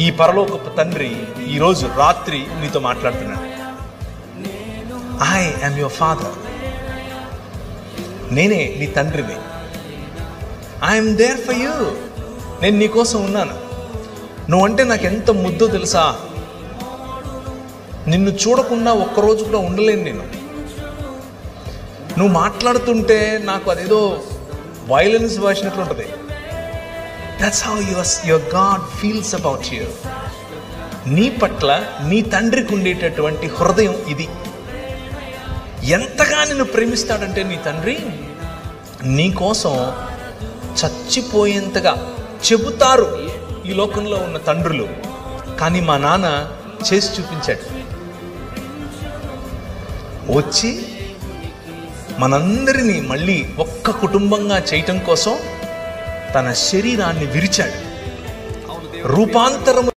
ఈ పరలోకపు తండ్రి ఈరోజు రాత్రి నీతో మాట్లాడుతున్నాడు. I am your father. నేనే నీ తండ్రిని. I'm there for you. నేను నీకోసం ఉన్నాను. నువ్వంటే నాకు ఎంత ముద్దో తెలుసా. నిన్ను చూడకుండా ఒక్కరోజు కూడా ఉండలేను నేను. నువ్వు మాట్లాడుతుంటే నాకు అదేదో వైలెన్స్ వచ్చినట్లు ఉంటుంది. That's how your God feels about you. నీ పట్ల నీ తండ్రికి ఉండేటటువంటి హృదయం ఇది. ఎంతగా నిన్ను ప్రేమిస్తాడంటే నీ తండ్రి నీ కోసం చచ్చిపోయేంతగా చెబుతారు ఈ లోకంలో ఉన్న తండ్రులు, కానీ మా నాన్న చేసి చూపించాడు. వచ్చి మనందరినీ మళ్ళీ ఒక్క కుటుంబంగా చేయటం కోసం తన శరీరాన్ని విరిచాడు. రూపాంతరము